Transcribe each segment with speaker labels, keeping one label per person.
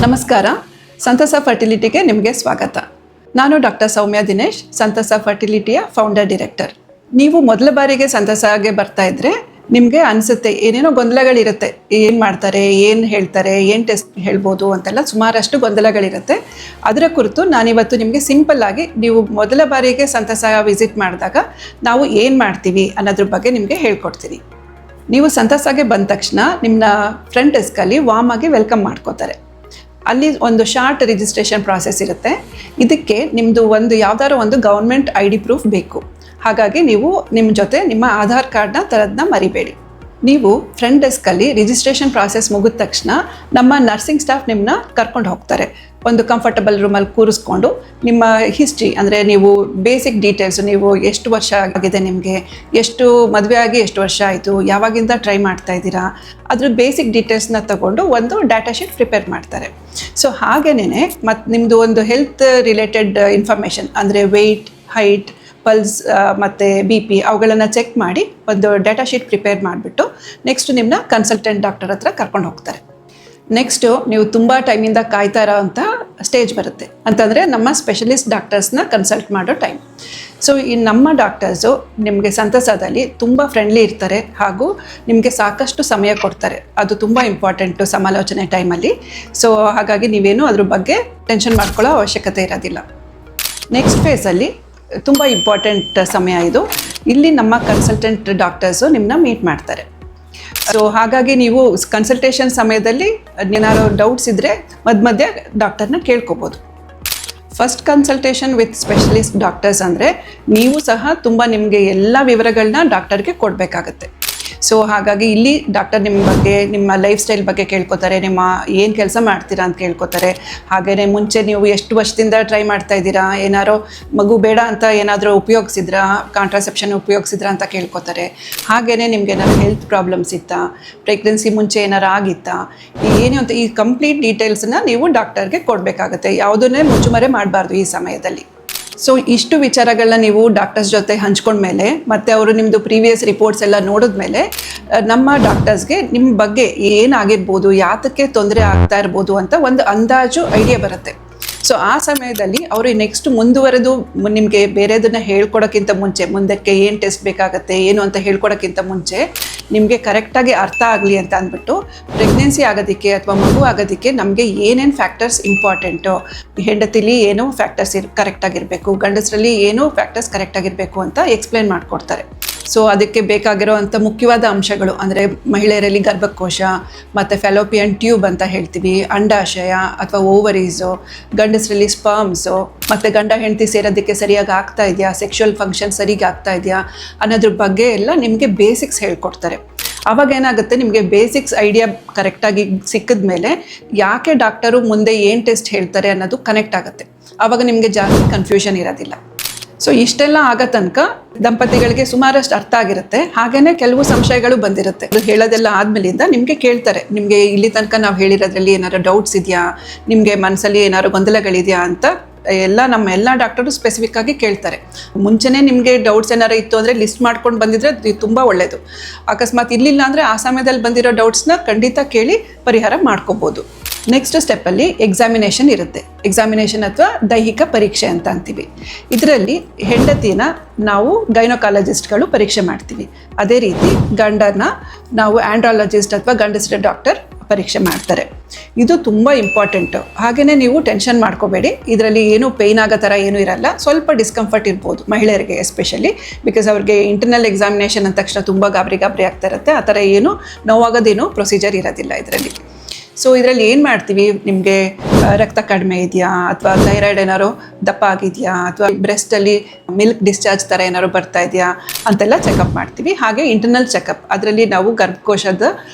Speaker 1: ನಮಸ್ಕಾರ. ಸಂತಸ ಫರ್ಟಿಲಿಟಿಗೆ ನಿಮಗೆ ಸ್ವಾಗತ. ನಾನು ಡಾಕ್ಟರ್ ಸೌಮ್ಯ ದಿನೇಶ್, ಸಂತಸ ಫರ್ಟಿಲಿಟಿಯ ಫೌಂಡರ್ ಡೈರೆಕ್ಟರ್. ನೀವು ಮೊದಲ ಬಾರಿಗೆ ಸಂತಸಗೆ ಬರ್ತಾ ಇದ್ರೆ ನಿಮಗೆ ಅನಿಸುತ್ತೆ ಏನೇನೋ ಗೊಂದಲಗಳಿರುತ್ತೆ. ಏನು ಮಾಡ್ತಾರೆ, ಏನು ಹೇಳ್ತಾರೆ, ಏನು ಟೆಸ್ಟ್ ಹೇಳ್ಬೋದು ಅಂತೆಲ್ಲ ಸುಮಾರಷ್ಟು ಗೊಂದಲಗಳಿರುತ್ತೆ. ಅದರ ಕುರಿತು ನಾನಿವತ್ತು ನಿಮಗೆ ಸಿಂಪಲ್ ಆಗಿ ನೀವು ಮೊದಲ ಬಾರಿಗೆ ಸಂತಸ ವಿಸಿಟ್ ಮಾಡಿದಾಗ ನಾವು ಏನು ಮಾಡ್ತೀವಿ ಅನ್ನೋದ್ರ ಬಗ್ಗೆ ನಿಮಗೆ ಹೇಳ್ಕೊಡ್ತೀನಿ. ನೀವು ಸಂತಸಗೆ ಬಂದ ತಕ್ಷಣ ನಿಮ್ಮ ಫ್ರಂಟ್ ಡೆಸ್ಕಲ್ಲಿ ವಾರ್ಮ್ ಆಗಿ ವೆಲ್ಕಮ್ ಮಾಡ್ಕೋತಾರೆ. ಅಲ್ಲಿ ಒಂದು ಶಾರ್ಟ್ ರಿಜಿಸ್ಟ್ರೇಷನ್ ಪ್ರಾಸೆಸ್ ಇರುತ್ತೆ. ಇದಕ್ಕೆ ನಿಮ್ಮದು ಯಾವುದಾದ್ರು ಒಂದು ಗೌರ್ಮೆಂಟ್ ID ಪ್ರೂಫ್ ಬೇಕು. ಹಾಗಾಗಿ ನೀವು ನಿಮ್ಮ ಜೊತೆ ನಿಮ್ಮ ಆಧಾರ್ ಕಾರ್ಡ್ನ ತರೋದನ್ನ ಮರಿಬೇಡಿ. ನೀವು ಫ್ರಂಟ್ ಡೆಸ್ಕಲ್ಲಿ ರಿಜಿಸ್ಟ್ರೇಷನ್ ಪ್ರಾಸೆಸ್ ಮುಗಿದ ತಕ್ಷಣ ನಮ್ಮ ನರ್ಸಿಂಗ್ ಸ್ಟಾಫ್ ನಿಮ್ಮನ್ನ ಕರ್ಕೊಂಡು ಹೋಗ್ತಾರೆ. ಒಂದು ಕಂಫರ್ಟಬಲ್ ರೂಮಲ್ಲಿ ಕೂರಿಸ್ಕೊಂಡು ನಿಮ್ಮ ಹಿಸ್ಟ್ರಿ ಅಂದರೆ ನೀವು ಬೇಸಿಕ್ ಡೀಟೇಲ್ಸ್, ನೀವು ಎಷ್ಟು ವರ್ಷ ಆಗಿದೆ, ನಿಮಗೆ ಎಷ್ಟು ಮದುವೆ ಆಗಿ ಎಷ್ಟು ವರ್ಷ ಆಯಿತು, ಯಾವಾಗಿಂದ ಟ್ರೈ ಮಾಡ್ತಾ ಇದ್ದೀರಾ, ಅದ್ರ ಬೇಸಿಕ್ ಡೀಟೇಲ್ಸ್ನ ತಗೊಂಡು ಒಂದು ಡಾಟಾ ಶೀಟ್ ಪ್ರಿಪೇರ್ ಮಾಡ್ತಾರೆ. ಸೊ ಹಾಗೇನೇ ಮತ್ತು ನಿಮ್ಮದು ಒಂದು ಹೆಲ್ತ್ ರಿಲೇಟೆಡ್ ಇನ್ಫಾರ್ಮೇಷನ್ ಅಂದರೆ ವೆಯ್ಟ್, ಹೈಟ್, ಪಲ್ಸ್ ಮತ್ತು BP ಅವುಗಳನ್ನು ಚೆಕ್ ಮಾಡಿ ಒಂದು ಡಾಟಾ ಶೀಟ್ ಪ್ರಿಪೇರ್ ಮಾಡಿಬಿಟ್ಟು ನೆಕ್ಸ್ಟ್ ನಿಮ್ಮನ್ನ ಕನ್ಸಲ್ಟೆಂಟ್ ಡಾಕ್ಟರ್ ಹತ್ರ ಕರ್ಕೊಂಡು ಹೋಗ್ತಾರೆ. ನೆಕ್ಸ್ಟು ನೀವು ತುಂಬ ಟೈಮಿಂದ ಕಾಯ್ತಾ ಇರೋ ಅಂಥ ಸ್ಟೇಜ್ ಬರುತ್ತೆ. ಅಂತಂದರೆ ನಮ್ಮ ಸ್ಪೆಷಲಿಸ್ಟ್ ಡಾಕ್ಟರ್ಸ್ನ ಕನ್ಸಲ್ಟ್ ಮಾಡೋ ಟೈಮ್. ಸೊ ಈ ನಮ್ಮ ಡಾಕ್ಟರ್ಸು ನಿಮಗೆ ಸಂತಸದಲ್ಲಿ ತುಂಬ ಫ್ರೆಂಡ್ಲಿ ಇರ್ತಾರೆ ಹಾಗೂ ನಿಮಗೆ ಸಾಕಷ್ಟು ಸಮಯ ಕೊಡ್ತಾರೆ. ಅದು ತುಂಬ ಇಂಪಾರ್ಟೆಂಟು ಸಮಾಲೋಚನೆ ಟೈಮಲ್ಲಿ. ಸೊ ಹಾಗಾಗಿ ನೀವೇನು ಅದ್ರ ಬಗ್ಗೆ ಟೆನ್ಷನ್ ಮಾಡ್ಕೊಳ್ಳೋ ಅವಶ್ಯಕತೆ ಇರೋದಿಲ್ಲ. ನೆಕ್ಸ್ಟ್ ಫೇಸಲ್ಲಿ ತುಂಬ ಇಂಪಾರ್ಟೆಂಟ್ ಸಮಯ ಇದು. ಇಲ್ಲಿ ನಮ್ಮ ಕನ್ಸಲ್ಟೆಂಟ್ ಡಾಕ್ಟರ್ಸು ನಿಮ್ಮನ್ನ ಮೀಟ್ ಮಾಡ್ತಾರೆ. ಸೊ ಹಾಗಾಗಿ ನೀವು ಕನ್ಸಲ್ಟೇಷನ್ ಸಮಯದಲ್ಲಿ ಏನಾದ್ರು ಡೌಟ್ಸ್ ಇದ್ದರೆ ಮಧ್ಯೆ ಡಾಕ್ಟರ್ನ ಕೇಳ್ಕೊಬೋದು. First consultation with specialist doctors ಅಂದರೆ ನೀವು ಸಹ ತುಂಬ ನಿಮಗೆ ಎಲ್ಲ ವಿವರಗಳನ್ನ ಡಾಕ್ಟರ್ಗೆ ಕೊಡಬೇಕಾಗತ್ತೆ. ಸೊ ಹಾಗಾಗಿ ಇಲ್ಲಿ ಡಾಕ್ಟರ್ ನಿಮ್ಮ ಬಗ್ಗೆ, ನಿಮ್ಮ ಲೈಫ್ ಸ್ಟೈಲ್ ಬಗ್ಗೆ ಕೇಳ್ಕೊತಾರೆ, ನಿಮ್ಮ ಏನು ಕೆಲಸ ಮಾಡ್ತೀರಾ ಅಂತ ಕೇಳ್ಕೊತಾರೆ. ಹಾಗೆಯೇ ಮುಂಚೆ ನೀವು ಎಷ್ಟು ವರ್ಷದಿಂದ ಟ್ರೈ ಮಾಡ್ತಾ ಇದ್ದೀರಾ, ಏನಾರೋ ಮಗು ಬೇಡ ಅಂತ ಏನಾದರೂ ಉಪಯೋಗಿಸಿದ್ರಾ, ಕಾಂಟ್ರಾಸೆಪ್ಷನ್ ಉಪಯೋಗಿಸಿದ್ರಾ ಅಂತ ಕೇಳ್ಕೊತಾರೆ. ಹಾಗೆಯೇ ನಿಮ್ಗೆ ಏನಾದ್ರು ಹೆಲ್ತ್ ಪ್ರಾಬ್ಲಮ್ಸ್ ಇತ್ತಾ, ಪ್ರೆಗ್ನೆನ್ಸಿ ಮುಂಚೆ ಏನಾರು ಆಗಿತ್ತಾ, ಏನು ಅಂತ ಈ ಕಂಪ್ಲೀಟ್ ಡೀಟೇಲ್ಸನ್ನ ನೀವು ಡಾಕ್ಟರ್ಗೆ ಕೊಡಬೇಕಾಗತ್ತೆ. ಯಾವುದನ್ನೇ ಮುಚ್ಚುಮರೆ ಮಾಡಬಾರ್ದು ಈ ಸಮಯದಲ್ಲಿ. ಸೊ ಇಷ್ಟು ವಿಚಾರಗಳನ್ನ ನೀವು ಡಾಕ್ಟರ್ಸ್ ಜೊತೆ ಹಂಚ್ಕೊಂಡ್ಮೇಲೆ ಮತ್ತು ಅವರು ನಿಮ್ಮದು ಪ್ರೀವಿಯಸ್ ರಿಪೋರ್ಟ್ಸ್ ಎಲ್ಲ ನೋಡಿದ್ಮೇಲೆ ನಮ್ಮ ಡಾಕ್ಟರ್ಸ್ಗೆ ನಿಮ್ಮ ಬಗ್ಗೆ ಏನಾಗಿರ್ಬೋದು, ಯಾತಕ್ಕೆ ತೊಂದರೆ ಆಗ್ತಾ ಇರ್ಬೋದು ಅಂತ ಒಂದು ಅಂದಾಜು ಐಡಿಯಾ ಬರುತ್ತೆ. ಸೊ ಆ ಸಮಯದಲ್ಲಿ ಅವರು ನೆಕ್ಸ್ಟ್ ಮುಂದುವರೆದು ನಿಮಗೆ ಬೇರೆದನ್ನು ಹೇಳ್ಕೊಡೋಕ್ಕಿಂತ ಮುಂಚೆ, ಮುಂದಕ್ಕೆ ಏನು ಟೆಸ್ಟ್ ಬೇಕಾಗುತ್ತೆ ಏನು ಅಂತ ಹೇಳ್ಕೊಡೋಕ್ಕಿಂತ ಮುಂಚೆ ನಿಮಗೆ ಕರೆಕ್ಟಾಗಿ ಅರ್ಥ ಆಗಲಿ ಅಂತ ಅಂದ್ಬಿಟ್ಟು ಪ್ರೆಗ್ನೆನ್ಸಿ ಆಗೋದಕ್ಕೆ ಅಥವಾ ಮಗು ಆಗೋದಕ್ಕೆ ನಮಗೆ ಏನೇನು ಫ್ಯಾಕ್ಟರ್ಸ್ ಇಂಪಾರ್ಟೆಂಟು, ಹೆಂಡತಿಲಿ ಏನೋ ಫ್ಯಾಕ್ಟರ್ಸ್ ಕರೆಕ್ಟಾಗಿರಬೇಕು, ಗಂಡಸರಲ್ಲಿ ಏನೋ ಫ್ಯಾಕ್ಟರ್ಸ್ ಕರೆಕ್ಟಾಗಿರಬೇಕು ಅಂತ ಎಕ್ಸ್ಪ್ಲೇನ್ ಮಾಡಿಕೊಡ್ತಾರೆ. ಸೊ ಅದಕ್ಕೆ ಬೇಕಾಗಿರೋ ಅಂಥ ಮುಖ್ಯವಾದ ಅಂಶಗಳು ಅಂದರೆ ಮಹಿಳೆಯರಲ್ಲಿ ಗರ್ಭಕೋಶ ಮತ್ತು ಫೆಲೋಪಿಯನ್ ಟ್ಯೂಬ್ ಅಂತ ಹೇಳ್ತೀವಿ, ಅಂಡಾಶಯ ಅಥವಾ ಓವರೀಸು, ಗಂಡಸರಲ್ಲಿ ಸ್ಪರ್ಮ್ಸು, ಮತ್ತು ಗಂಡ ಹೆಂಡತಿ ಸೇರೋದಕ್ಕೆ ಸರಿಯಾಗಿ ಆಗ್ತಾ ಇದೆಯಾ, ಸೆಕ್ಷುವಲ್ ಫಂಕ್ಷನ್ ಸರಿಯಾಗಿ ಆಗ್ತಾ ಇದೆಯಾ ಅನ್ನೋದ್ರ ಬಗ್ಗೆ ಎಲ್ಲ ನಿಮಗೆ ಬೇಸಿಕ್ಸ್ ಹೇಳ್ಕೊಡ್ತಾರೆ. ಆವಾಗ ಏನಾಗುತ್ತೆ, ನಿಮಗೆ ಬೇಸಿಕ್ಸ್ ಐಡಿಯಾ ಕರೆಕ್ಟಾಗಿ ಸಿಕ್ಕಿದ ಮೇಲೆ ಯಾಕೆ ಡಾಕ್ಟರು ಮುಂದೆ ಏನು ಟೆಸ್ಟ್ ಹೇಳ್ತಾರೆ ಅನ್ನೋದು ಕನೆಕ್ಟ್ ಆಗುತ್ತೆ. ಆವಾಗ ನಿಮಗೆ ಜಾಸ್ತಿ ಕನ್ಫ್ಯೂಷನ್ ಇರೋದಿಲ್ಲ. ಸೊ ಇಷ್ಟೆಲ್ಲ ಆಗೋ ತನಕ ದಂಪತಿಗಳಿಗೆ ಸುಮಾರಷ್ಟು ಅರ್ಥ ಆಗಿರುತ್ತೆ. ಹಾಗೇನೆ ಕೆಲವು ಸಂಶಯಗಳು ಬಂದಿರುತ್ತೆ. ಅದು ಹೇಳೋದೆಲ್ಲ ಆದ್ಮೇಲಿಂದ ನಿಮಗೆ ಕೇಳ್ತಾರೆ, ನಿಮಗೆ ಇಲ್ಲಿ ತನಕ ನಾವು ಹೇಳಿರೋದ್ರಲ್ಲಿ ಏನಾದ್ರು ಡೌಟ್ಸ್ ಇದೆಯಾ, ನಿಮಗೆ ಮನಸ್ಸಲ್ಲಿ ಏನಾದ್ರು ಗೊಂದಲಗಳಿದೆಯಾ ಅಂತ ನಮ್ಮ ಎಲ್ಲ ಡಾಕ್ಟರು ಸ್ಪೆಸಿಫಿಕ್ ಆಗಿ ಕೇಳ್ತಾರೆ. ಮುಂಚೆನೇ ನಿಮಗೆ ಡೌಟ್ಸ್ ಏನಾರು ಇತ್ತು ಅಂದರೆ ಲಿಸ್ಟ್ ಮಾಡ್ಕೊಂಡು ಬಂದಿದ್ರೆ ತುಂಬ ಒಳ್ಳೆಯದು. ಅಕಸ್ಮಾತ್ ಇರಲಿಲ್ಲ ಅಂದರೆ ಆ ಸಮಯದಲ್ಲಿ ಬಂದಿರೋ ಡೌಟ್ಸ್ನ ಖಂಡಿತ ಕೇಳಿ ಪರಿಹಾರ ಮಾಡ್ಕೋಬೋದು. ನೆಕ್ಸ್ಟ್ ಸ್ಟೆಪ್ಪಲ್ಲಿ ಎಕ್ಸಾಮಿನೇಷನ್ ಇರುತ್ತೆ. ಎಕ್ಸಾಮಿನೇಷನ್ ಅಥವಾ ದೈಹಿಕ ಪರೀಕ್ಷೆ ಅಂತ ಅಂತೀವಿ. ಇದರಲ್ಲಿ ಹೆಂಡತಿನ ನಾವು ಗೈನೋಕಾಲಜಿಸ್ಟ್ಗಳು ಪರೀಕ್ಷೆ ಮಾಡ್ತೀವಿ. ಅದೇ ರೀತಿ ಗಂಡನ ನಾವು ಆಂಡ್ರಾಲಜಿಸ್ಟ್ ಅಥವಾ ಗಂಡಸರ ಡಾಕ್ಟರ್ ಪರೀಕ್ಷೆ ಮಾಡ್ತಾರೆ. ಇದು ತುಂಬ ಇಂಪಾರ್ಟೆಂಟು. ಹಾಗೆಯೇ ನೀವು ಟೆನ್ಷನ್ ಮಾಡ್ಕೋಬೇಡಿ, ಇದರಲ್ಲಿ ಏನೂ ಪೇಯ್ನ್ ಆಗೋ ಥರ ಏನೂ ಇರಲ್ಲ. ಸ್ವಲ್ಪ ಡಿಸ್ಕಂಫರ್ಟ್ ಇರ್ಬೋದು ಮಹಿಳೆಯರಿಗೆ ಎಸ್ಪೆಷಲಿ, ಬಿಕಾಸ್ ಅವ್ರಿಗೆ ಇಂಟರ್ನಲ್ ಎಕ್ಸಾಮಿನೇಷನ್ ಅಂದ ತಕ್ಷಣ ತುಂಬ ಗಾಬರಿ ಆಗ್ತಾ ಇರುತ್ತೆ. ಆ ಥರ ಏನು ನೋವಾಗೋದೇನು ಪ್ರೊಸೀಜರ್ ಇರೋದಿಲ್ಲ ಇದರಲ್ಲಿ. ಸೊ ಇದರಲ್ಲಿ ಏನು ಮಾಡ್ತೀವಿ, ನಿಮಗೆ ರಕ್ತ ಕಡಿಮೆ ಇದೆಯಾ ಅಥವಾ ಥೈರಾಯ್ಡ್ ಏನಾದ್ರು ದಪ್ಪ ಆಗಿದೆಯಾ ಅಥವಾ ಬ್ರೆಸ್ಟಲ್ಲಿ ಮಿಲ್ಕ್ ಡಿಸ್ಚಾರ್ಜ್ ಥರ ಏನಾದ್ರು ಬರ್ತಾ ಇದೆಯಾ ಅಂತೆಲ್ಲ ಚೆಕಪ್ ಮಾಡ್ತೀವಿ. ಹಾಗೆ ಇಂಟರ್ನಲ್ ಚೆಕಪ್, ಅದರಲ್ಲಿ ನಾವು ಗರ್ಭಕೋಶದ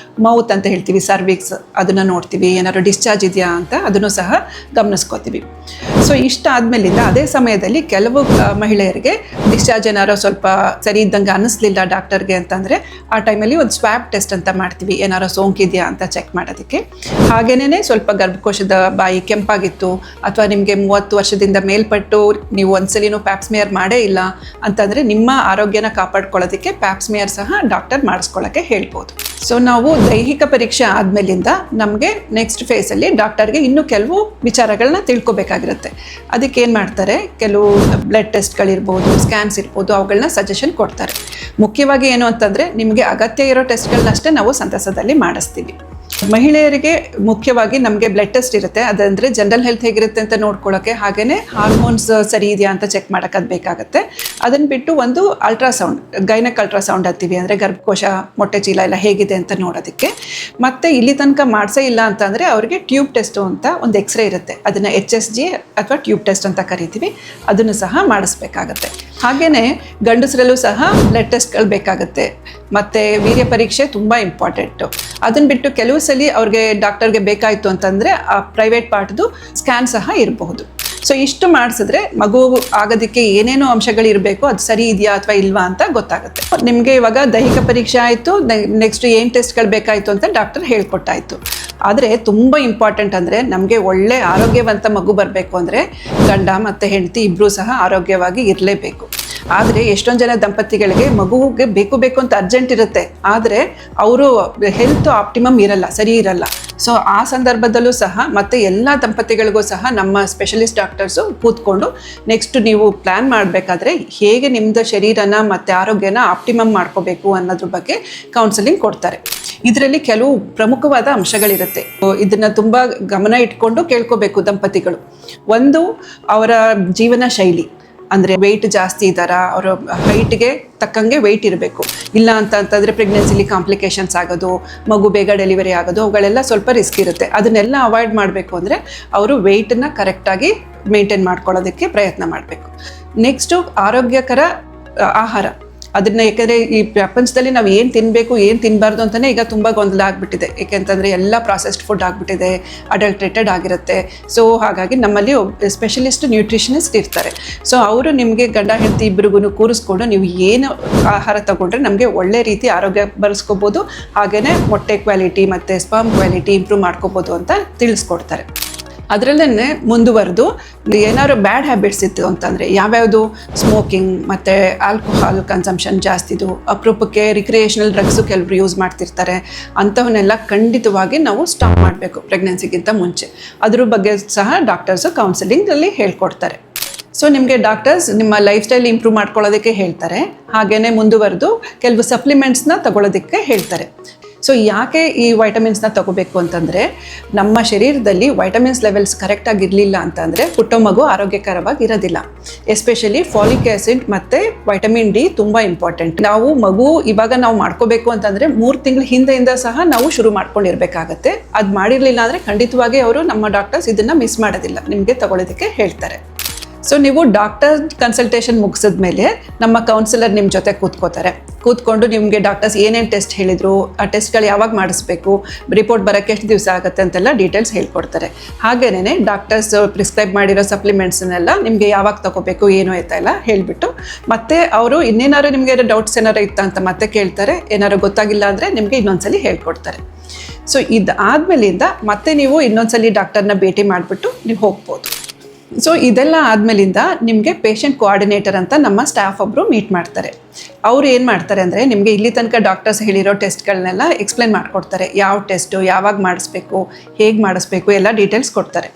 Speaker 1: ಮೌತ್ ಅಂತ ಹೇಳ್ತೀವಿ, ಸರ್ವಿಕ್ಸ್, ಅದನ್ನು ನೋಡ್ತೀವಿ. ಏನಾದ್ರು ಡಿಸ್ಚಾರ್ಜ್ ಇದೆಯಾ ಅಂತ ಅದನ್ನು ಸಹ ಗಮನಿಸ್ಕೋತೀವಿ. ಸೊ ಇಷ್ಟ ಆದಮೇಲಿಂದ ಅದೇ ಸಮಯದಲ್ಲಿ ಕೆಲವು ಮಹಿಳೆಯರಿಗೆ ಡಿಸ್ಚಾರ್ಜ್ ಏನಾರೋ ಸ್ವಲ್ಪ ಸರಿ ಇದ್ದಂಗೆ ಅನ್ನಿಸ್ಲಿಲ್ಲ ಡಾಕ್ಟರ್ಗೆ ಅಂತಂದರೆ ಆ ಟೈಮಲ್ಲಿ ಒಂದು ಸ್ವ್ಯಾಬ್ ಟೆಸ್ಟ್ ಅಂತ ಮಾಡ್ತೀವಿ, ಏನಾರೋ ಸೋಂಕಿದೆಯಾ ಅಂತ ಚೆಕ್ ಮಾಡೋದಕ್ಕೆ. ಹಾಗೇನೇ ಸ್ವಲ್ಪ ಗರ್ಭಕೋಶದ ಬಾಯಿ ಕೆಂಪಾಗಿತ್ತು ಅಥವಾ ನಿಮಗೆ 30 ವರ್ಷದಿಂದ ಮೇಲ್ಪಟ್ಟು ನೀವು ಒಂದ್ಸಲಿನೂ ಪ್ಯಾಪ್ಸ್ಮಿಯರ್ ಮಾಡೇ ಇಲ್ಲ ಅಂತಂದರೆ ನಿಮ್ಮ ಆರೋಗ್ಯನ ಕಾಪಾಡ್ಕೊಳ್ಳೋದಕ್ಕೆ ಪ್ಯಾಪ್ಸ್ಮಿಯರ್ ಸಹ ಡಾಕ್ಟರ್ ಮಾಡಿಸ್ಕೊಳ್ಳೋಕ್ಕೆ ಹೇಳ್ಬೋದು. ಸೊ ನಾವು ದೈಹಿಕ ಪರೀಕ್ಷೆ ಆದಮೇಲಿಂದ ನಮಗೆ ನೆಕ್ಸ್ಟ್ ಫೇಸಲ್ಲಿ ಡಾಕ್ಟರ್ಗೆ ಇನ್ನೂ ಕೆಲವು ವಿಚಾರಗಳನ್ನ ತಿಳ್ಕೊಬೇಕಾಗಿರುತ್ತೆ. ಅದಕ್ಕೆ ಏನು ಮಾಡ್ತಾರೆ, ಕೆಲವು ಬ್ಲಡ್ ಟೆಸ್ಟ್ಗಳಿರ್ಬೋದು, ಸ್ಕ್ಯಾನ್ಸ್ ಇರ್ಬೋದು, ಅವುಗಳನ್ನ ಸಜೆಷನ್ ಕೊಡ್ತಾರೆ. ಮುಖ್ಯವಾಗಿ ಏನು ಅಂತಂದರೆ ನಿಮಗೆ ಅಗತ್ಯ ಇರೋ ಟೆಸ್ಟ್ಗಳನ್ನಷ್ಟೇ ನಾವು ಸಂತಸದಲ್ಲಿ ಮಾಡಿಸ್ತೀವಿ. ಮಹಿಳೆಯರಿಗೆ ಮುಖ್ಯವಾಗಿ ನಮಗೆ ಬ್ಲಡ್ ಟೆಸ್ಟ್ ಇರುತ್ತೆ, ಅದಂದರೆ ಜನರಲ್ ಹೆಲ್ತ್ ಹೇಗಿರುತ್ತೆ ಅಂತ ನೋಡ್ಕೊಳ್ಳೋಕ್ಕೆ, ಹಾಗೆಯೇ ಹಾರ್ಮೋನ್ಸ್ ಸರಿ ಇದೆಯಾ ಅಂತ ಚೆಕ್ ಮಾಡೋಕ್ಕೆ ಅದು ಬೇಕಾಗುತ್ತೆ. ಅದನ್ನು ಬಿಟ್ಟು ಒಂದು ಅಲ್ಟ್ರಾಸೌಂಡ್, ಗೈನಕ್ ಅಲ್ಟ್ರಾಸೌಂಡ್ ಅಂತೀವಿ, ಅಂದರೆ ಗರ್ಭಕೋಶ ಮೊಟ್ಟೆ ಚೀಲ ಎಲ್ಲ ಹೇಗಿದೆ ಅಂತ ನೋಡೋದಕ್ಕೆ. ಮತ್ತು ಇಲ್ಲಿ ತನಕ ಮಾಡಿಸೇ ಇಲ್ಲ ಅಂತಂದರೆ ಅವರಿಗೆ ಟ್ಯೂಬ್ ಟೆಸ್ಟು ಅಂತ ಒಂದು ಎಕ್ಸ್ರೇ ಇರುತ್ತೆ, ಅದನ್ನು HSG ಅಥವಾ ಟ್ಯೂಬ್ ಟೆಸ್ಟ್ ಅಂತ ಕರಿತೀವಿ, ಅದನ್ನು ಸಹ ಮಾಡಿಸ್ಬೇಕಾಗತ್ತೆ. ಹಾಗೆಯೇ ಗಂಡಸರಲ್ಲೂ ಸಹ ಬ್ಲಡ್ ಟೆಸ್ಟ್ಗಳು ಬೇಕಾಗುತ್ತೆ. ಮತ್ತು ವೀರ್ಯ ಪರೀಕ್ಷೆ ತುಂಬ ಇಂಪಾರ್ಟೆಂಟು. ಅದನ್ನು ಬಿಟ್ಟು ಕೆಲವು ಸಲ ಅವ್ರಿಗೆ ಡಾಕ್ಟರ್ಗೆ ಬೇಕಾಯಿತು ಅಂತಂದರೆ ಆ ಪ್ರೈವೇಟ್ ಪಾರ್ಟ್ದು ಸ್ಕ್ಯಾನ್ ಸಹ ಇರಬಹುದು. ಸೊ ಇಷ್ಟು ಮಾಡಿಸಿದ್ರೆ ಮಗು ಆಗೋದಕ್ಕೆ ಏನೇನೋ ಅಂಶಗಳಿರಬೇಕು ಅದು ಸರಿ ಇದೆಯಾ ಅಥವಾ ಇಲ್ವಾ ಅಂತ ಗೊತ್ತಾಗುತ್ತೆ. ನಿಮಗೆ ಇವಾಗ ದೈಹಿಕ ಪರೀಕ್ಷೆ ಆಯಿತು, ನೆಕ್ಸ್ಟ್ ಏನು ಟೆಸ್ಟ್ಗಳು ಬೇಕಾಯಿತು ಅಂತ ಡಾಕ್ಟರ್ ಹೇಳ್ಕೊಟ್ಟಾಯಿತು. ಆದರೆ ತುಂಬ ಇಂಪಾರ್ಟೆಂಟ್ ಅಂದರೆ ನಮಗೆ ಒಳ್ಳೆ ಆರೋಗ್ಯವಂತ ಮಗು ಬರಬೇಕು ಅಂದರೆ ಗಂಡ ಮತ್ತು ಹೆಂಡತಿ ಇಬ್ಬರೂ ಸಹ ಆರೋಗ್ಯವಾಗಿ ಇರಲೇಬೇಕು. ಆದರೆ ಎಷ್ಟೊಂದು ಜನ ದಂಪತಿಗಳಿಗೆ ಮಗುವಿಗೆ ಬೇಕು ಅಂತ ಅರ್ಜೆಂಟ್ ಇರುತ್ತೆ, ಆದರೆ ಅವರು ಹೆಲ್ತ್ ಆಪ್ಟಿಮಮ್ ಇರಲ್ಲ, ಸರಿ ಇರಲ್ಲ. ಸೊ ಆ ಸಂದರ್ಭದಲ್ಲೂ ಸಹ ಮತ್ತು ಎಲ್ಲ ದಂಪತಿಗಳಿಗೂ ಸಹ ನಮ್ಮ ಸ್ಪೆಷಲಿಸ್ಟ್ ಡಾಕ್ಟರ್ಸು ಕೂತ್ಕೊಂಡು ನೆಕ್ಸ್ಟ್ ನೀವು ಪ್ಲ್ಯಾನ್ ಮಾಡಬೇಕಾದ್ರೆ ಹೇಗೆ ನಿಮ್ಮದು ಶರೀರನ ಮತ್ತು ಆರೋಗ್ಯನ ಆಪ್ಟಿಮಮ್ ಮಾಡ್ಕೋಬೇಕು ಅನ್ನೋದ್ರ ಬಗ್ಗೆ ಕೌನ್ಸಿಲಿಂಗ್ ಕೊಡ್ತಾರೆ. ಇದರಲ್ಲಿ ಕೆಲವು ಪ್ರಮುಖವಾದ ಅಂಶಗಳಿರುತ್ತೆ, ಇದನ್ನು ತುಂಬ ಗಮನ ಇಟ್ಕೊಂಡು ಕೇಳ್ಕೋಬೇಕು ದಂಪತಿಗಳು. ಒಂದು, ಅವರ ಜೀವನ ಶೈಲಿ, ಅಂದರೆ ವೆಯ್ಟ್ ಜಾಸ್ತಿ ಇದ್ದಾರಾ, ಅವರ ಹೈಟ್ಗೆ ತಕ್ಕಂಗೆ ವೆಯ್ಟ್ ಇರಬೇಕು. ಇಲ್ಲ ಅಂತಂದರೆ ಪ್ರೆಗ್ನೆನ್ಸಿಲಿ ಕಾಂಪ್ಲಿಕೇಶನ್ಸ್ ಆಗೋದು, ಮಗು ಬೇಗ ಡೆಲಿವರಿ ಆಗೋದು, ಅವುಗಳೆಲ್ಲ ಸ್ವಲ್ಪ ರಿಸ್ಕ್ ಇರುತ್ತೆ. ಅದನ್ನೆಲ್ಲ ಅವಾಯ್ಡ್ ಮಾಡಬೇಕು ಅಂದರೆ ಅವರು ವೆಯ್ಟನ್ನು ಕರೆಕ್ಟಾಗಿ ಮೇಂಟೈನ್ ಮಾಡ್ಕೊಳ್ಳೋದಕ್ಕೆ ಪ್ರಯತ್ನ ಮಾಡಬೇಕು. ನೆಕ್ಸ್ಟು ಆರೋಗ್ಯಕರ ಆಹಾರ, ಅದನ್ನು ಏಕೆಂದರೆ ಈ ಪ್ರಪಂಚದಲ್ಲಿ ನಾವು ಏನು ತಿನ್ನಬೇಕು ಏನು ತಿನ್ನಬಾರ್ದು ಅಂತಲೇ ಈಗ ತುಂಬ ಗೊಂದಲ ಆಗಿಬಿಟ್ಟಿದೆ. ಏಕೆಂತಂದರೆ ಎಲ್ಲ ಪ್ರಾಸೆಸ್ಡ್ ಫುಡ್ ಆಗಿಬಿಟ್ಟಿದೆ, ಅಡಲ್ಟ್ರೇಟೆಡ್ ಆಗಿರುತ್ತೆ. ಸೊ ಹಾಗಾಗಿ ನಮ್ಮಲ್ಲಿ ಸ್ಪೆಷಲಿಸ್ಟ್ ನ್ಯೂಟ್ರಿಷನಿಸ್ಟ್ ಇರ್ತಾರೆ. ಸೊ ಅವರು ನಿಮಗೆ ಗಂಡ ಹೆಂಡತಿ ಇಬ್ಬರಿಗೂ ಕೂರಿಸ್ಕೊಂಡು ನೀವು ಏನು ಆಹಾರ ತಗೊಂಡ್ರೆ ನಮಗೆ ಒಳ್ಳೆ ರೀತಿ ಆರೋಗ್ಯ ಬರೆಸ್ಕೋಬೋದು, ಹಾಗೆಯೇ ಮೊಟ್ಟೆ ಕ್ವಾಲಿಟಿ ಮತ್ತು ಸ್ಪರ್ಮ್ ಕ್ವಾಲಿಟಿ ಇಂಪ್ರೂವ್ ಮಾಡ್ಕೋಬೋದು ಅಂತ ತಿಳಿಸ್ಕೊಡ್ತಾರೆ. ಅದರಲ್ಲೇ ಮುಂದುವರೆದು ಏನಾದ್ರು ಬ್ಯಾಡ್ ಹ್ಯಾಬಿಟ್ಸ್ ಇತ್ತು ಅಂತಂದರೆ ಯಾವ್ಯಾವುದು, ಸ್ಮೋಕಿಂಗ್ ಮತ್ತು ಆಲ್ಕೋಹಾಲ್ ಕನ್ಸಂಪ್ಷನ್ ಜಾಸ್ತಿದು, ಅಪರೂಪಕ್ಕೆ ರಿಕ್ರಿಯೇಷನಲ್ ಡ್ರಗ್ಸು ಕೆಲವರು ಯೂಸ್ ಮಾಡ್ತಿರ್ತಾರೆ, ಅಂಥವನ್ನೆಲ್ಲ ಖಂಡಿತವಾಗಿ ನಾವು ಸ್ಟಾಪ್ ಮಾಡಬೇಕು ಪ್ರೆಗ್ನೆನ್ಸಿಗಿಂತ ಮುಂಚೆ. ಅದ್ರ ಬಗ್ಗೆ ಸಹ ಡಾಕ್ಟರ್ಸು ಕೌನ್ಸಿಲಿಂಗಲ್ಲಿ ಹೇಳ್ಕೊಡ್ತಾರೆ. ಸೊ ನಿಮಗೆ ಡಾಕ್ಟರ್ಸ್ ನಿಮ್ಮ ಲೈಫ್ ಸ್ಟೈಲ್ ಇಂಪ್ರೂವ್ ಮಾಡ್ಕೊಳ್ಳೋದಕ್ಕೆ ಹೇಳ್ತಾರೆ, ಹಾಗೆಯೇ ಮುಂದುವರೆದು ಕೆಲವು ಸಪ್ಲಿಮೆಂಟ್ಸ್ನ ತಗೊಳ್ಳೋದಕ್ಕೆ ಹೇಳ್ತಾರೆ. ಸೊ ಯಾಕೆ ಈ ವೈಟಮಿನ್ಸ್ನ ತಗೋಬೇಕು ಅಂತಂದರೆ ನಮ್ಮ ಶರೀರದಲ್ಲಿ ವೈಟಮಿನ್ಸ್ ಲೆವೆಲ್ಸ್ ಕರೆಕ್ಟಾಗಿರಲಿಲ್ಲ ಅಂತಂದರೆ ಹುಟ್ಟೋ ಮಗು ಆರೋಗ್ಯಕರವಾಗಿ ಇರೋದಿಲ್ಲ. ಎಸ್ಪೆಷಲಿ ಫಾಲಿಕ್ ಆ್ಯಸಿಡ್ ಮತ್ತು ವೈಟಮಿನ್ ಡಿ ತುಂಬ ಇಂಪಾರ್ಟೆಂಟ್. ನಾವು ಮಗು ಇವಾಗ ನಾವು ಮಾಡ್ಕೋಬೇಕು ಅಂತಂದರೆ 3 ತಿಂಗಳ ಹಿಂದೆಯಿಂದ ಸಹ ನಾವು ಶುರು ಮಾಡ್ಕೊಂಡಿರಬೇಕಾಗತ್ತೆ. ಅದು ಮಾಡಿರಲಿಲ್ಲ ಅಂದರೆ ಖಂಡಿತವಾಗಿ ಅವರು ನಮ್ಮ ಡಾಕ್ಟರ್ಸ್ ಇದನ್ನು ಮಿಸ್ ಮಾಡೋದಿಲ್ಲ, ನಿಮಗೆ ತಗೊಳ್ಳೋದಕ್ಕೆ ಹೇಳ್ತಾರೆ. ಸೊ ನೀವು ಡಾಕ್ಟರ್ ಕನ್ಸಲ್ಟೇಷನ್ ಮುಗಿಸಿದ ಮೇಲೆ ನಮ್ಮ ಕೌನ್ಸಿಲರ್ ನಿಮ್ಮ ಜೊತೆ ಕೂತ್ಕೊಂಡು ನಿಮಗೆ ಡಾಕ್ಟರ್ಸ್ ಏನೇನು ಟೆಸ್ಟ್ ಹೇಳಿದರು, ಆ ಟೆಸ್ಟ್ಗಳು ಯಾವಾಗ ಮಾಡಿಸ್ಬೇಕು, ರಿಪೋರ್ಟ್ ಬರೋಕ್ಕೆ ಎಷ್ಟು ದಿವಸ ಆಗುತ್ತೆ ಅಂತೆಲ್ಲ ಡೀಟೇಲ್ಸ್ ಹೇಳ್ಕೊಡ್ತಾರೆ. ಹಾಗೇನೇ ಡಾಕ್ಟರ್ಸ್ ಪ್ರಿಸ್ಕ್ರೈಬ್ ಮಾಡಿರೋ ಸಪ್ಲಿಮೆಂಟ್ಸ್ನೆಲ್ಲ ನಿಮಗೆ ಯಾವಾಗ ತಗೋಬೇಕು ಏನು ಆಯ್ತಾ ಎಲ್ಲ ಹೇಳಿಬಿಟ್ಟು, ಮತ್ತು ಅವರು ಇನ್ನೇನಾದ್ರು ನಿಮಗೆ ಡೌಟ್ಸ್ ಏನಾರು ಇತ್ತ ಅಂತ ಮತ್ತೆ ಕೇಳ್ತಾರೆ. ಏನಾದ್ರು ಗೊತ್ತಾಗಿಲ್ಲ ಅಂದರೆ ನಿಮಗೆ ಇನ್ನೊಂದ್ಸಲಿ ಹೇಳ್ಕೊಡ್ತಾರೆ. ಸೊ ಇದಾದಮೇಲಿಂದ ಮತ್ತೆ ನೀವು ಇನ್ನೊಂದ್ಸಲಿ ಡಾಕ್ಟರ್ನ ಭೇಟಿ ಮಾಡಿಬಿಟ್ಟು ನೀವು ಹೋಗ್ಬೋದು. ಸೊ ಇದೆಲ್ಲ ಆದಮೇಲಿಂದ ನಿಮಗೆ ಪೇಷಂಟ್ ಕೋಆರ್ಡಿನೇಟರ್ ಅಂತ ನಮ್ಮ ಸ್ಟಾಫ್ ಒಬ್ಬರು ಮೀಟ್ ಮಾಡ್ತಾರೆ. ಅವರು ಏನು ಮಾಡ್ತಾರೆ ಅಂದರೆ ನಿಮಗೆ ಇಲ್ಲಿ ತನಕ ಡಾಕ್ಟರ್ಸ್ ಹೇಳಿರೋ ಟೆಸ್ಟ್ಗಳನ್ನೆಲ್ಲ ಎಕ್ಸ್ಪ್ಲೇನ್ ಮಾಡಿಕೊಡ್ತಾರೆ. ಯಾವ ಟೆಸ್ಟು ಯಾವಾಗ ಮಾಡಿಸ್ಬೇಕು, ಹೇಗೆ ಮಾಡಿಸ್ಬೇಕು ಎಲ್ಲ ಡೀಟೇಲ್ಸ್ ಕೊಡ್ತಾರೆ.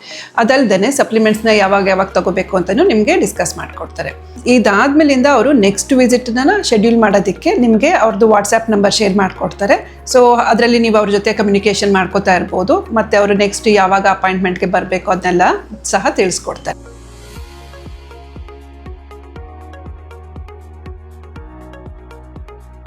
Speaker 1: ಅದಲ್ಲದೆ ಸಪ್ಲಿಮೆಂಟ್ಸ್ನ ಯಾವಾಗ ತಗೋಬೇಕು ಅಂತಲೂ ನಿಮಗೆ ಡಿಸ್ಕಸ್ ಮಾಡಿಕೊಡ್ತಾರೆ. ಇದಾದಮೇಲಿಂದ ಅವರು ನೆಕ್ಸ್ಟ್ ವಿಸಿಟ್ನ ಶೆಡ್ಯೂಲ್ ಮಾಡೋದಕ್ಕೆ ನಿಮಗೆ ಅವ್ರದ್ದು ವಾಟ್ಸಪ್ ನಂಬರ್ ಶೇರ್ ಮಾಡಿಕೊಡ್ತಾರೆ. ಸೊ ಅದರಲ್ಲಿ ನೀವು ಅವ್ರ ಜೊತೆ ಕಮ್ಯುನಿಕೇಷನ್ ಮಾಡ್ಕೋತಾ ಇರ್ಬೋದು, ಮತ್ತು ಅವರು ನೆಕ್ಸ್ಟ್ ಯಾವಾಗ ಅಪಾಯಿಂಟ್ಮೆಂಟ್ಗೆ ಬರಬೇಕು ಅದನ್ನೆಲ್ಲ ಸಹ ತಿಳಿಸ್ಕೊಡ್ತಾರೆ.